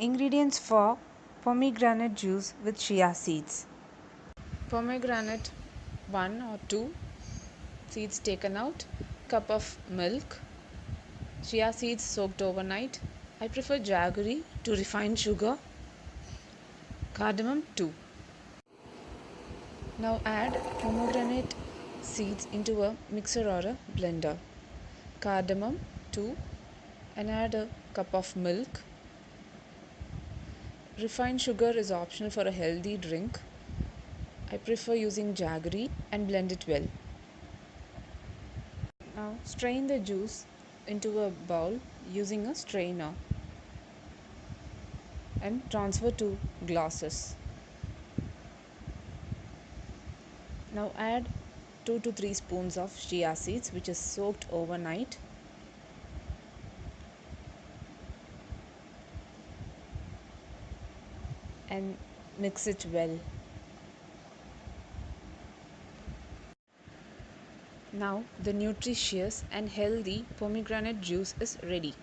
Ingredients for pomegranate juice with chia seeds. Pomegranate 1 or 2 seeds taken out, cup of milk, chia seeds soaked overnight. I prefer jaggery to refined sugar, cardamom 2. Now add pomegranate seeds into a mixer or a blender. Cardamom 2 and add a cup of milk. Refined sugar is optional for a healthy drink. I prefer using jaggery and blend it well. Now strain the juice into a bowl using a strainer and transfer to glasses. Now add 2 to 3 spoons of chia seeds which is soaked overnight. And mix it well. Now the nutritious and healthy pomegranate juice is ready.